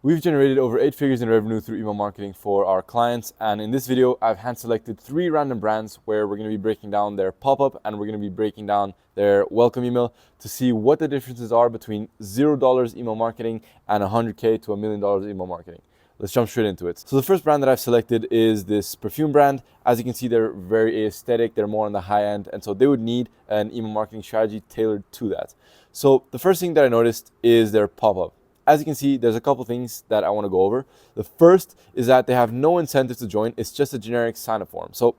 We've generated over 8 figures in revenue through email marketing for our clients, and in this video I've hand selected 3 random brands where we're going to be breaking down their pop-up and we're going to be breaking down their welcome email to see what the differences are between $0 email marketing and $100K to $1 million email marketing. Let's jump straight into it. So the first brand that I've selected is this perfume brand. As you can see, they're very aesthetic, they're more on the high end, and so they would need an email marketing strategy tailored to that. So the first thing that I noticed is their pop-up. As you can see, there's a couple things that I want to go over. The first is that they have no incentive to join. It's just a generic sign-up form. So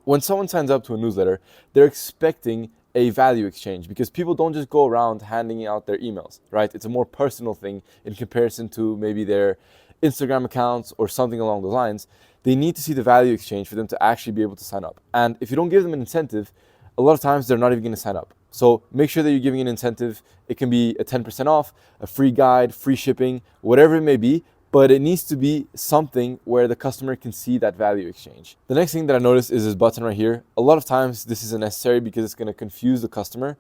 when someone signs up to a newsletter, they're expecting a value exchange because people don't just go around handing out their emails, right? It's a more personal thing in comparison to maybe their Instagram accounts or something along those lines. They need to see the value exchange for them to actually be able to sign up. And if you don't give them an incentive, a lot of times they're not even going to sign up. So make sure that you're giving an incentive. It can be a 10% off, a free guide, free shipping, whatever it may be, but it needs to be something where the customer can see that value exchange. The next thing that I noticed is this button right here. A lot of times this isn't necessary because it's going to confuse the customer.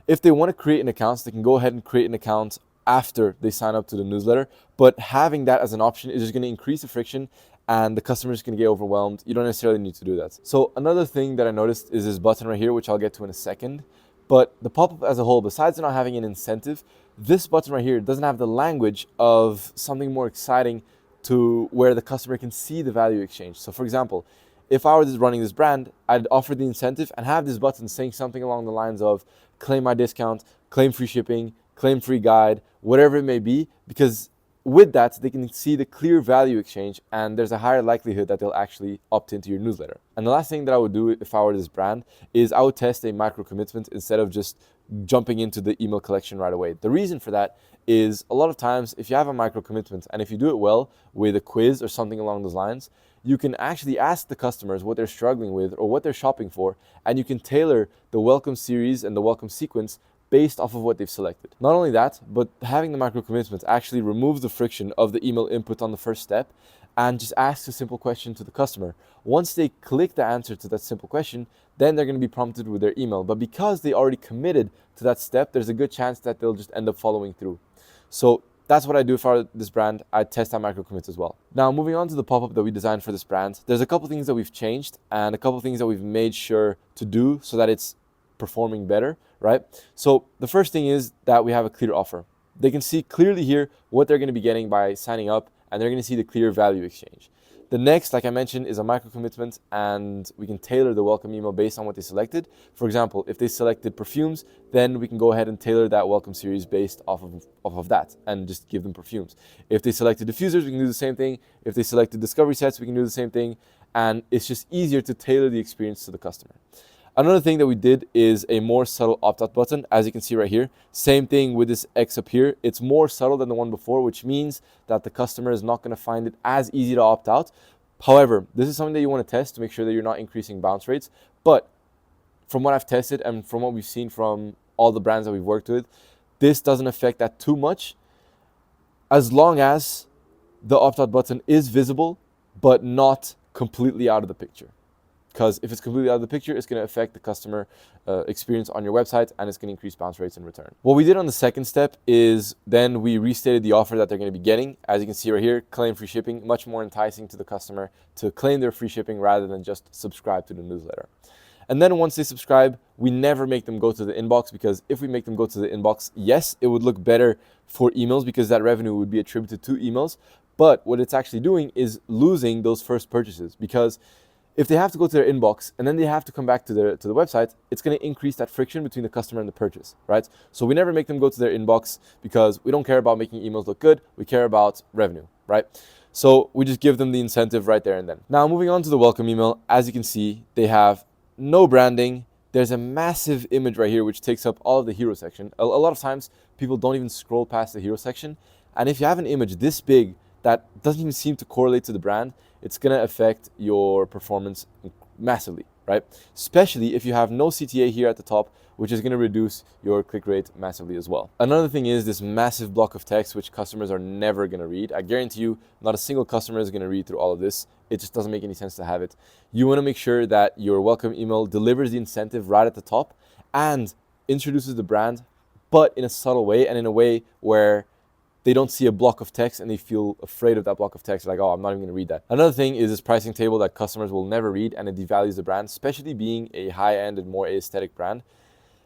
If they want to create an account, they can go ahead and create an account after they sign up to the newsletter, but having that as an option is just going to increase the friction and the customer is going to get overwhelmed. You don't necessarily need to do that. So another thing that I noticed is this button right here, which I'll get to in a second. But the pop-up as a whole, besides not having an incentive, this button right here doesn't have the language of something more exciting to where the customer can see the value exchange. So for example, if I was running this brand, I'd offer the incentive and have this button saying something along the lines of claim my discount, claim free shipping, claim free guide, whatever it may be, because with that, they can see the clear value exchange and there's a higher likelihood that they'll actually opt into your newsletter. And the last thing that I would do if I were this brand is I would test a micro commitment instead of just jumping into the email collection right away. The reason for that is a lot of times if you have a micro commitment and if you do it well with a quiz or something along those lines, you can actually ask the customers what they're struggling with or what they're shopping for, and you can tailor the welcome series and the welcome sequence based off of what they've selected. Not only that, but having the micro commitment actually removes the friction of the email input on the first step and just asks a simple question to the customer. Once they click the answer to that simple question, then they're going to be prompted with their email. But because they already committed to that step, there's a good chance that they'll just end up following through. So that's what I do for this brand. I test that micro commits as well. Now, moving on to the pop-up that we designed for this brand, there's a couple things that we've changed and a couple things that we've made sure to do so that it's performing better, right? So the first thing is that we have a clear offer. They can see clearly here what they're going to be getting by signing up, and they're going to see the clear value exchange. The next, like I mentioned, is a micro commitment, and we can tailor the welcome email based on what they selected. For example, if they selected perfumes, then we can go ahead and tailor that welcome series based off of that and just give them perfumes. If they selected diffusers, we can do the same thing. If they selected discovery sets, we can do the same thing. And it's just easier to tailor the experience to the customer. Another thing that we did is a more subtle opt-out button, as you can see right here. Same thing with this X up here. It's more subtle than the one before, which means that the customer is not going to find it as easy to opt out. However, this is something that you want to test to make sure that you're not increasing bounce rates. But from what I've tested and from what we've seen from all the brands that we've worked with, this doesn't affect that too much as long as the opt-out button is visible, but not completely out of the picture. Because if it's completely out of the picture, it's going to affect the customer experience on your website and it's going to increase bounce rates in return. What we did on the second step is then we restated the offer that they're going to be getting. As you can see right here, claim free shipping, much more enticing to the customer to claim their free shipping rather than just subscribe to the newsletter. And then once they subscribe, we never make them go to the inbox, because if we make them go to the inbox, yes, it would look better for emails because that revenue would be attributed to emails. But what it's actually doing is losing those first purchases, because if they have to go to their inbox and then they have to come back to the website, it's going to increase that friction between the customer and the purchase, right? So we never make them go to their inbox because we don't care about making emails look good. We care about revenue, right? So we just give them the incentive right there and then. Now, moving on to the welcome email, as you can see, they have no branding. There's a massive image right here, which takes up all of the hero section. A lot of times people don't even scroll past the hero section. And if you have an image this big that doesn't even seem to correlate to the brand, it's going to affect your performance massively, right? Especially if you have no CTA here at the top, which is going to reduce your click rate massively as well. Another thing is this massive block of text, which customers are never going to read. I guarantee you, not a single customer is going to read through all of this. It just doesn't make any sense to have it. You want to make sure that your welcome email delivers the incentive right at the top and introduces the brand, but in a subtle way and in a way where they don't see a block of text and they feel afraid of that block of text. Like, oh, I'm not even going to read that. Another thing is this pricing table that customers will never read, and it devalues the brand, especially being a high-end and more aesthetic brand.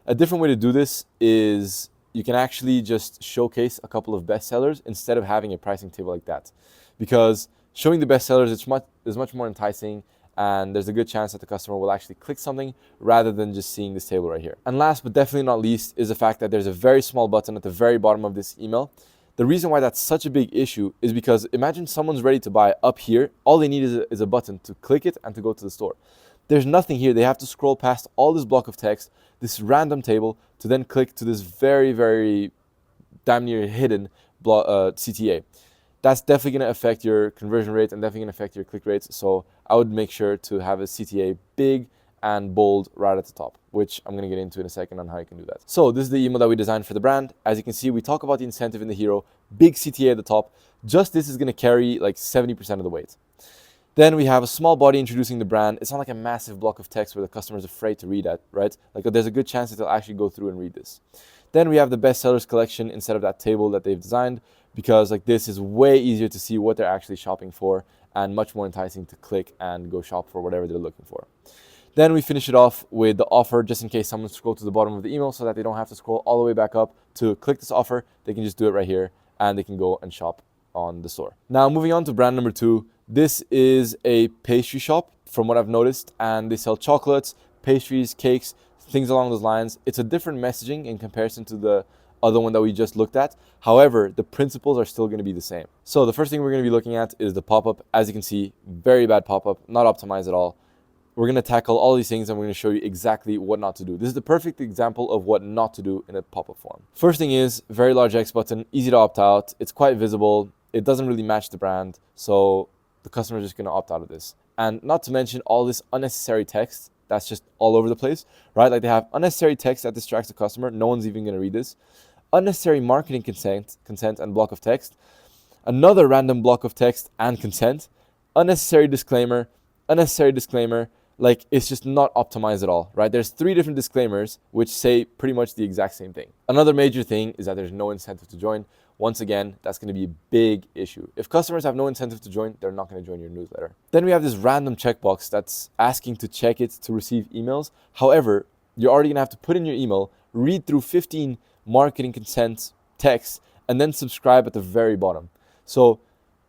A different way to do this is you can actually just showcase a couple of bestsellers instead of having a pricing table like that. Because showing the bestsellers is much more enticing, and there's a good chance that the customer will actually click something rather than just seeing this table right here. And last but definitely not least is the fact that there's a very small button at the very bottom of this email. The reason why that's such a big issue is because imagine someone's ready to buy up here. All they need is a button to click it and to go to the store. There's nothing here. They have to scroll past all this block of text, this random table, to then click to this very, very damn near hidden CTA. That's definitely going to affect your conversion rate and definitely going to affect your click rates. So I would make sure to have a CTA big and bold right at the top, which I'm going to get into in a second on how you can do that. So this is the email that we designed for the brand. As you can see, we talk about the incentive in the hero, big CTA at the top. Just this is going to carry like 70% of the weight. Then we have a small body introducing the brand. It's not like a massive block of text where the customer is afraid to read that, right? Like there's a good chance that they'll actually go through and read this. Then we have the bestsellers collection instead of that table that they've designed, because like this is way easier to see what they're actually shopping for and much more enticing to click and go shop for whatever they're looking for. Then we finish it off with the offer, just in case someone scrolls to the bottom of the email so that they don't have to scroll all the way back up to click this offer. They can just do it right here and they can go and shop on the store. Now moving on to brand number 2. This is a pastry shop from what I've noticed, and they sell chocolates, pastries, cakes, things along those lines. It's a different messaging in comparison to the other one that we just looked at. However, the principles are still going to be the same. So the first thing we're going to be looking at is the pop-up. As you can see, very bad pop-up, not optimized at all. We're going to tackle all these things and we're going to show you exactly what not to do. This is the perfect example of what not to do in a pop-up form. First thing is very large X button, easy to opt out. It's quite visible. It doesn't really match the brand. So the customer is just going to opt out of this. And not to mention all this unnecessary text that's just all over the place, right? Like they have unnecessary text that distracts the customer. No one's even going to read this. Unnecessary marketing consent and block of text. Another random block of text and consent. Unnecessary disclaimer. Like it's just not optimized at all, right? There's 3 different disclaimers which say pretty much the exact same thing. Another major thing is that there's no incentive to join. Once again, that's going to be a big issue. If customers have no incentive to join, they're not going to join your newsletter. Then we have this random checkbox that's asking to check it to receive emails. However, you're already going to have to put in your email, read through 15 marketing consent texts, and then subscribe at the very bottom. So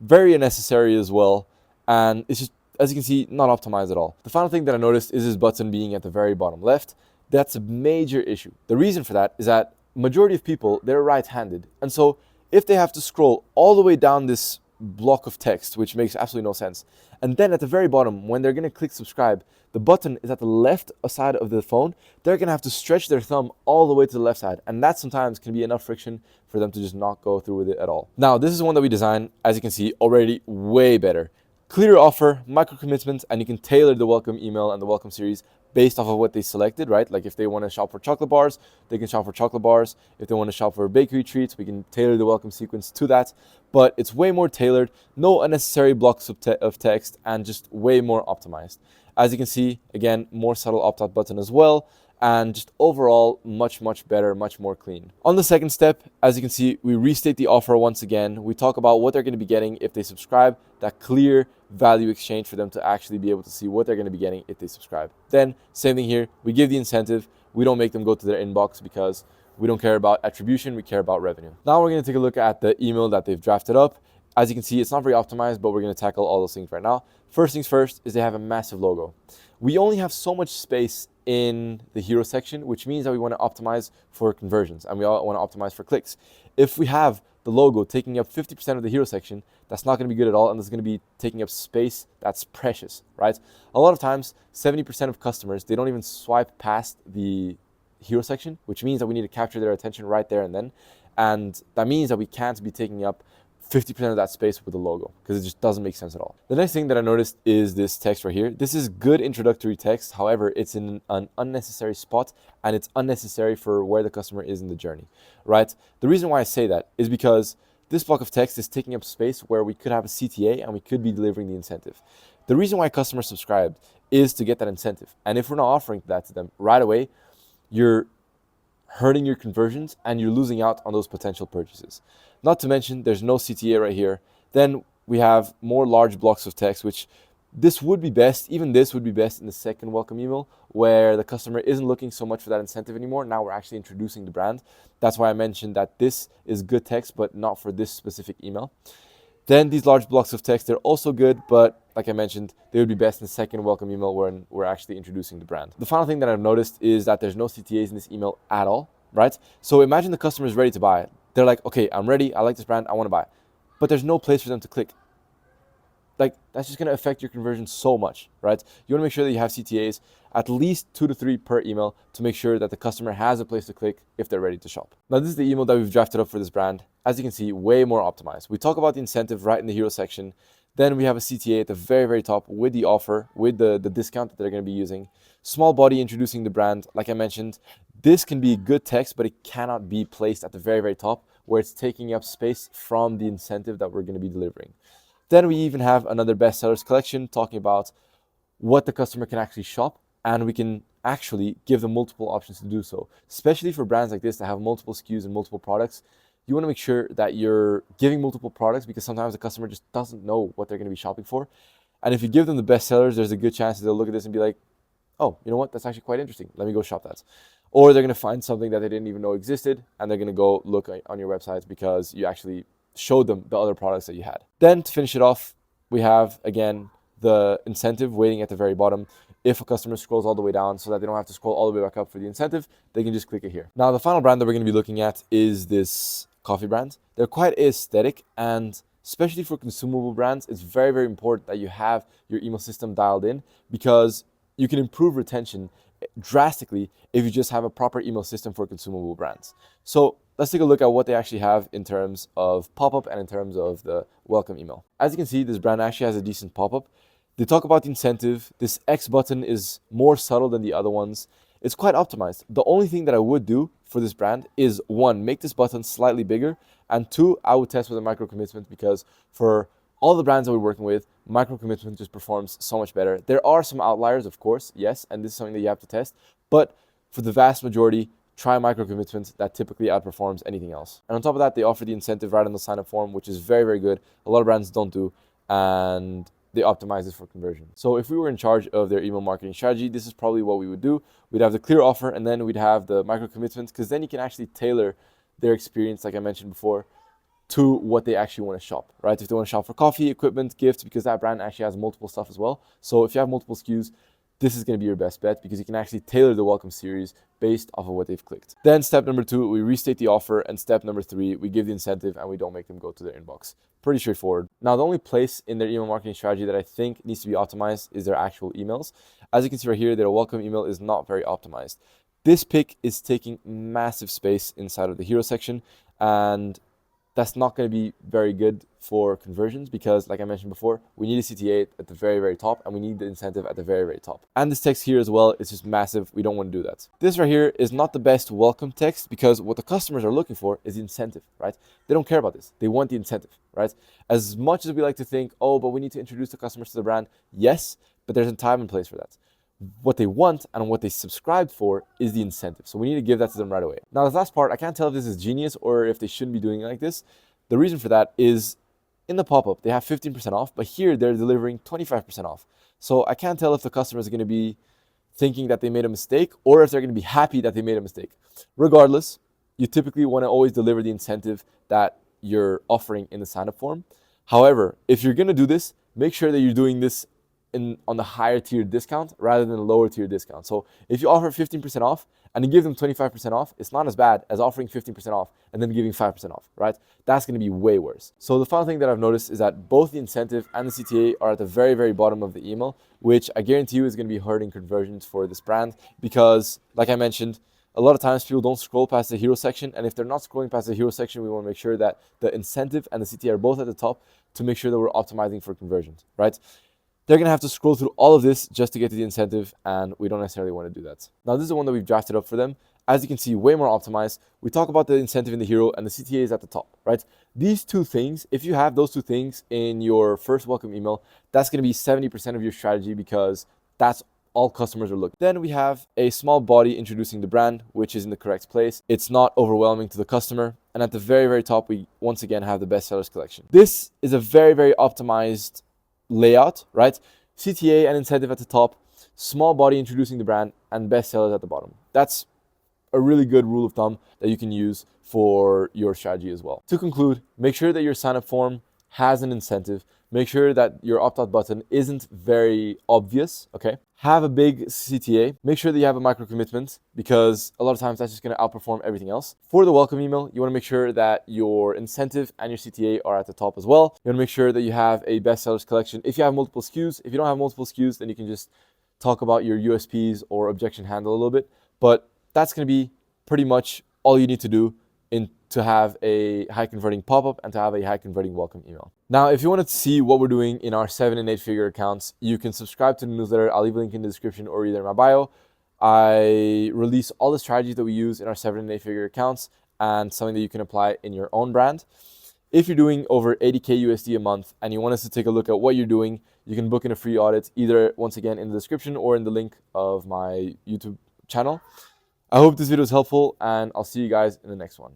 very unnecessary as well. And it's just, as you can see, not optimized at all. The final thing that I noticed is this button being at the very bottom left. That's a major issue. The reason for that is that majority of people, they're right-handed. And so if they have to scroll all the way down this block of text, which makes absolutely no sense, and then at the very bottom, when they're going to click subscribe, the button is at the left side of the phone, they're going to have to stretch their thumb all the way to the left side. And that sometimes can be enough friction for them to just not go through with it at all. Now, this is one that we designed, as you can see, already way better. Clear offer, micro commitment, and you can tailor the welcome email and the welcome series based off of what they selected, right? Like if they want to shop for chocolate bars, they can shop for chocolate bars. If they want to shop for bakery treats, we can tailor the welcome sequence to that. But it's way more tailored, no unnecessary blocks of text, and just way more optimized. As you can see, again, more subtle opt-out button as well, and just overall much better, much more clean. On the second step, as you can see, we restate the offer once again. We talk about what they're going to be getting if they subscribe, that clear value exchange for them to actually be able to see what they're going to be getting if they subscribe. Then, same thing here, we give the incentive. We don't make them go to their inbox because we don't care about attribution, we care about revenue. Now we're going to take a look at the email that they've drafted up. As you can see, it's not very optimized, but we're going to tackle all those things right now. First things first is they have a massive logo. We only have so much space in the hero section, which means that we want to optimize for conversions and we all want to optimize for clicks. If we have the logo taking up 50% of the hero section, that's not going to be good at all, and it's going to be taking up space that's precious, right? A lot of times, 70% of customers, they don't even swipe past the hero section, which means that we need to capture their attention right there and then. And that means that we can't be taking up 50% of that space with the logo because it just doesn't make sense at all. The next thing that I noticed is this text right here. This is good introductory text. However, it's in an unnecessary spot and it's unnecessary for where the customer is in the journey, right? The reason why I say that is because this block of text is taking up space where we could have a CTA and we could be delivering the incentive. The reason why customers subscribed is to get that incentive. And if we're not offering that to them right away, you're hurting your conversions and you're losing out on those potential purchases. Not to mention, there's no CTA right here. Then we have more large blocks of text, which this would be best, even this would be best in the second welcome email, where the customer isn't looking so much for that incentive anymore. Now we're actually introducing the brand. That's why I mentioned that this is good text, but not for this specific email. Then these large blocks of text, they're also good, but like I mentioned, they would be best in the second welcome email when we're actually introducing the brand. The final thing that I've noticed is that there's no CTAs in this email at all, right? So imagine the customer is ready to buy it. They're like, okay, I'm ready. I like this brand. I want to buy it. But there's no place for them to click. Like, that's just going to affect your conversion so much, right? You want to make sure that you have CTAs, at least 2 to 3 per email, to make sure that the customer has a place to click if they're ready to shop. Now, this is the email that we've drafted up for this brand. As you can see, way more optimized. We talk about the incentive right in the hero section. Then we have a CTA at the very, very top with the offer, with the discount that they're going to be using. Small body introducing the brand. Like I mentioned, this can be good text, but it cannot be placed at the very, very top where it's taking up space from the incentive that we're going to be delivering. Then we even have another bestsellers collection talking about what the customer can actually shop, and we can actually give them multiple options to do so. Especially for brands like this that have multiple SKUs and multiple products, you want to make sure that you're giving multiple products because sometimes the customer just doesn't know what they're going to be shopping for. And if you give them the bestsellers, there's a good chance that they'll look at this and be like, oh, you know what? That's actually quite interesting. Let me go shop that. Or they're going to find something that they didn't even know existed, and they're going to go look on your website because you actually showed them the other products that you had. Then to finish it off, we have, again, the incentive waiting at the very bottom. If a customer scrolls all the way down so that they don't have to scroll all the way back up for the incentive, they can just click it here. Now, the final brand that we're going to be looking at is this coffee brand. They're quite aesthetic, and especially for consumable brands, it's very, very important that you have your email system dialed in because you can improve retention drastically if you just have a proper email system for consumable brands. So let's take a look at what they actually have in terms of pop-up and in terms of the welcome email. As you can see, this brand actually has a decent pop-up. They talk about the incentive. This X button is more subtle than the other ones. It's quite optimized. The only thing that I would do for this brand is 1, make this button slightly bigger, and 2, I would test with a micro commitment because for all the brands that we're working with, micro commitment just performs so much better. There are some outliers, of course, yes, and this is something that you have to test, but for the vast majority, try micro commitment. That typically outperforms anything else. And on top of that, they offer the incentive right on the sign-up form, which is very, very good. A lot of brands don't do, and they optimize this for conversion. So if we were in charge of their email marketing strategy, this is probably what we would do. We'd have the clear offer, and then we'd have the micro commitments, because then you can actually tailor their experience, like I mentioned before, to what they actually want to shop, right? If they want to shop for coffee, equipment, gifts, because that brand actually has multiple stuff as well. So if you have multiple SKUs, this is going to be your best bet because you can actually tailor the welcome series based off of what they've clicked. Then step number 2, we restate the offer, and step number 3, we give the incentive and we don't make them go to their inbox. Pretty straightforward. Now, the only place in their email marketing strategy that I think needs to be optimized is their actual emails. As you can see right here, their welcome email is not very optimized. This pick is taking massive space inside of the hero section, and that's not going to be very good for conversions because, like I mentioned before, we need a CTA at the very, very top, and we need the incentive at the very, very top. And this text here as well is just massive. We don't want to do that. This right here is not the best welcome text because what the customers are looking for is the incentive, right? They don't care about this. They want the incentive, right? As much as we like to think, oh, but we need to introduce the customers to the brand, yes, but there's a time and place for that. What they want and what they subscribed for is the incentive. So we need to give that to them right away. Now, this last part, I can't tell if this is genius or if they shouldn't be doing it like this. The reason for that is in the pop-up, they have 15% off, but here they're delivering 25% off. So I can't tell if the customers are going to be thinking that they made a mistake or if they're going to be happy that they made a mistake. Regardless, you typically want to always deliver the incentive that you're offering in the sign-up form. However, if you're going to do this, make sure that you're doing this on the higher tier discount rather than the lower tier discount. So if you offer 15% off and you give them 25% off, it's not as bad as offering 15% off and then giving 5% off, right? That's going to be way worse. So the final thing that I've noticed is that both the incentive and the CTA are at the very, very bottom of the email, which I guarantee you is going to be hurting conversions for this brand because, like I mentioned, a lot of times people don't scroll past the hero section, and if they're not scrolling past the hero section, we want to make sure that the incentive and the CTA are both at the top to make sure that we're optimizing for conversions, right? They're going to have to scroll through all of this just to get to the incentive, and we don't necessarily want to do that. Now, this is the one that we've drafted up for them. As you can see, way more optimized. We talk about the incentive in the hero, and the CTA is at the top, right? These two things, if you have those two things in your first welcome email, that's going to be 70% of your strategy because that's all customers are looking. Then we have a small body introducing the brand, which is in the correct place. It's not overwhelming to the customer. And at the very, very top, we once again have the bestsellers collection. This is a very, very optimized layout, right? CTA and incentive at the top, small body introducing the brand, and bestsellers at the bottom. That's a really good rule of thumb that you can use for your strategy as well. To conclude, make sure that your sign-up form has an incentive. Make sure that your opt-out button isn't very obvious, okay? Have a big CTA. Make sure that you have a micro commitment, because a lot of times that's just gonna outperform everything else. For the welcome email, you wanna make sure that your incentive and your CTA are at the top as well. You wanna make sure that you have a bestsellers collection. If you have multiple SKUs, if you don't have multiple SKUs, then you can just talk about your USPs or objection handle a little bit. But that's gonna be pretty much all you need to do to have a high converting pop-up and to have a high converting welcome email. Now, if you want to see what we're doing in our 7 and 8 figure accounts, you can subscribe to the newsletter. I'll leave a link in the description or either in my bio. I release all the strategies that we use in our 7 and 8 figure accounts and something that you can apply in your own brand. If you're doing over 80K USD a month and you want us to take a look at what you're doing, you can book in a free audit, either once again in the description or in the link of my YouTube channel. I hope this video is helpful, and I'll see you guys in the next one.